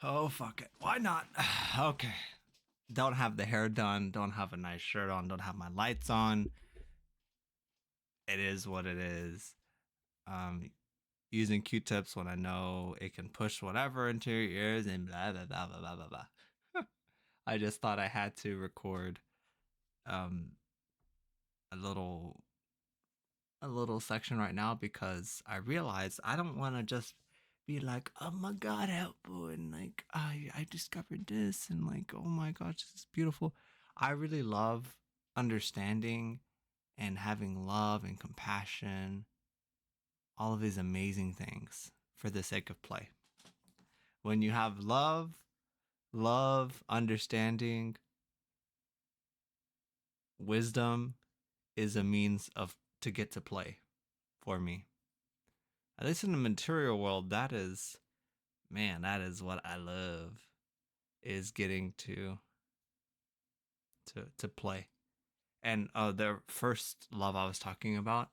Oh, fuck it. Why not? Okay. Don't have the hair done. Don't have a nice shirt on. Don't have my lights on. It is what it is. Um, Using Q-tips when I know it can push whatever into your ears and blah blah blah blah blah blah blah. I just thought I had to record um a little a little section right now because I realized I don't want to just be like, oh my god, help, and like I discovered this and like, oh my gosh, this is beautiful. I really love understanding and having love and compassion, all of these amazing things for the sake of play. When you have love, understanding, wisdom is a means of to get to play for me. At least in the material world, that is, man, that is what I love, is getting to play. And the first love I was talking about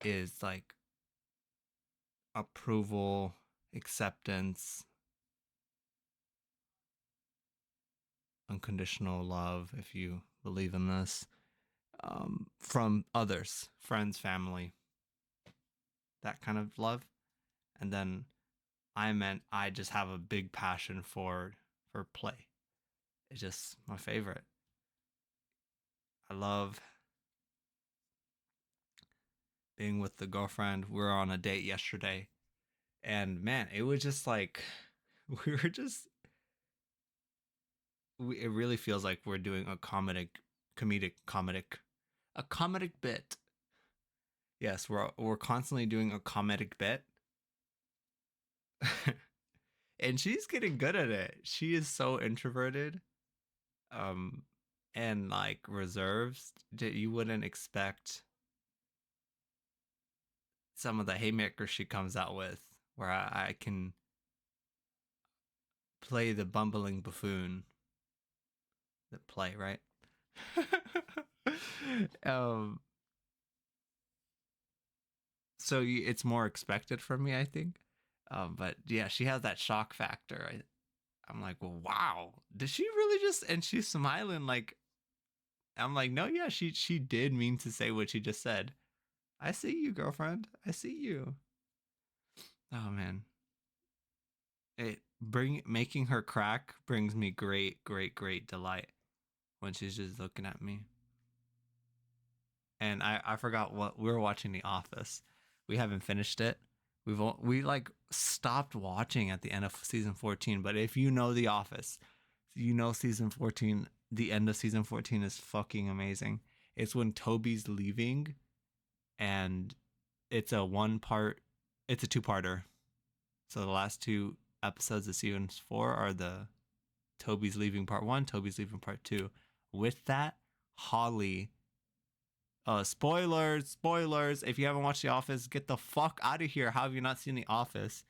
is like approval, acceptance, unconditional love, if you believe in this, from others, friends, family, that kind of love. And then I meant I just have a big passion for play. It's just my favorite. I love being with the girlfriend. We were on a date yesterday, and man, it was just like we were just. It really feels like we're doing a a comedic bit. Yes, we're constantly doing a comedic bit, and she's getting good at it. She is so introverted, um, and like reserved that you wouldn't expect some of the haymakers she comes out with, where I can play the bumbling buffoon. The play, right? um, so it's more expected from me, I think. But yeah, she has that shock factor. I'm like, well, wow, did she really just? And she's smiling like, I'm like, no, yeah, she did mean to say what she just said. I see you, girlfriend. I see you. Oh man, it bring making her crack brings me great delight when she's just looking at me. And I forgot what we were watching The Office. We haven't finished it. We like stopped watching at the end of season 14. But if you know The Office, you know season 14. The end of season 14 is fucking amazing. It's when Toby's leaving, and it's a one part. It's a two parter. So the last two episodes of season 4 are the Toby's leaving part 1, Toby's leaving part 2. With that, Holly, spoilers. If you haven't watched The Office, get the fuck out of here. How have you not seen The Office?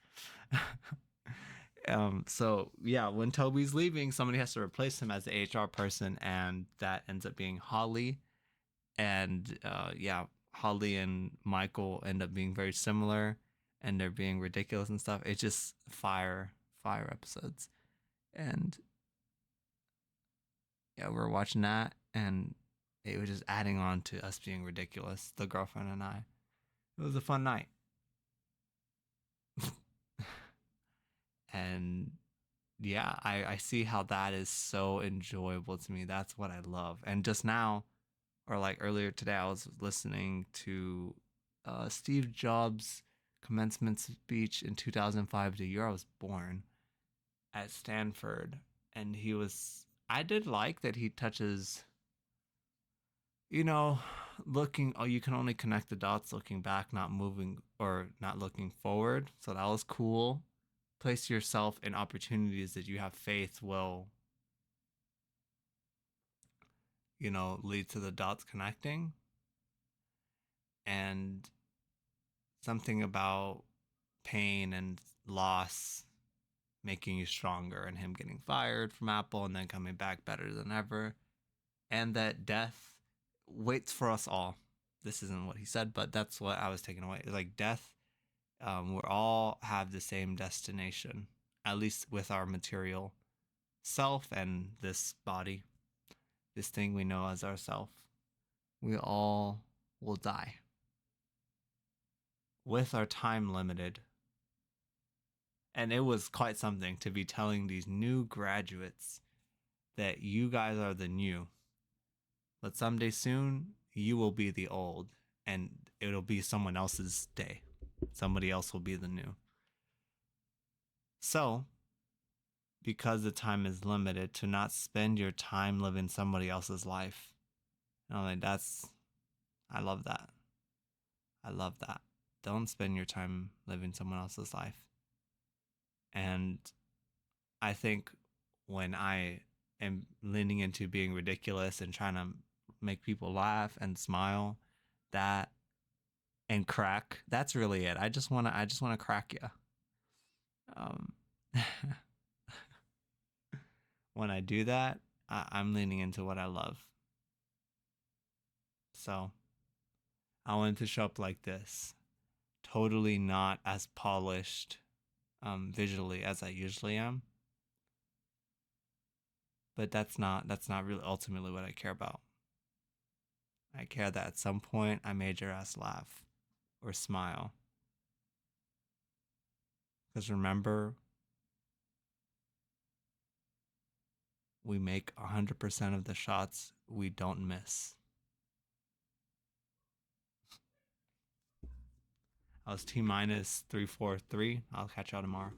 So yeah, when Toby's leaving, somebody has to replace him as the HR person, and that ends up being Holly. And yeah, Holly and Michael end up being very similar, and they're being ridiculous and stuff. It's just fire episodes. And yeah, we were watching that, and it was just adding on to us being ridiculous, the girlfriend and I. It was a fun night. And yeah, I see how that is so enjoyable to me. That's what I love. And just now, or like earlier today, I was listening to Steve Jobs' commencement speech in 2005, the year I was born, at Stanford. And I did like that he touches, you know, looking, oh, you can only connect the dots looking back, not moving or not looking forward. So that was cool. Place yourself in opportunities that you have faith will, lead to the dots connecting. And something about pain and loss making you stronger, and him getting fired from Apple and then coming back better than ever. And that death waits for us all. This isn't what he said, but that's what I was taking away. Like death, we all have the same destination. at least with our material self and this body, this thing we know as ourself, we all will die. With our time limited, and it was quite something to be telling these new graduates that you guys are the new, but someday soon you will be the old, and it'll be someone else's day. Somebody else will be the new. So, because the time is limited, to not spend your time living somebody else's life. And I'm like, I love that. I love that. Don't spend your time living someone else's life. And I think when I am leaning into being ridiculous and trying to make people laugh and smile, that and crack, that's really it. I just want to crack you. Um, when I do that, I'm leaning into what I love. So I wanted to show up like this, totally not as polished visually as I usually am. But that's not really ultimately what I care about. I care that at some point I made your ass laugh or smile. Because remember, we make 100% of the shots we don't miss. I was T minus 343. I'll catch y'all tomorrow.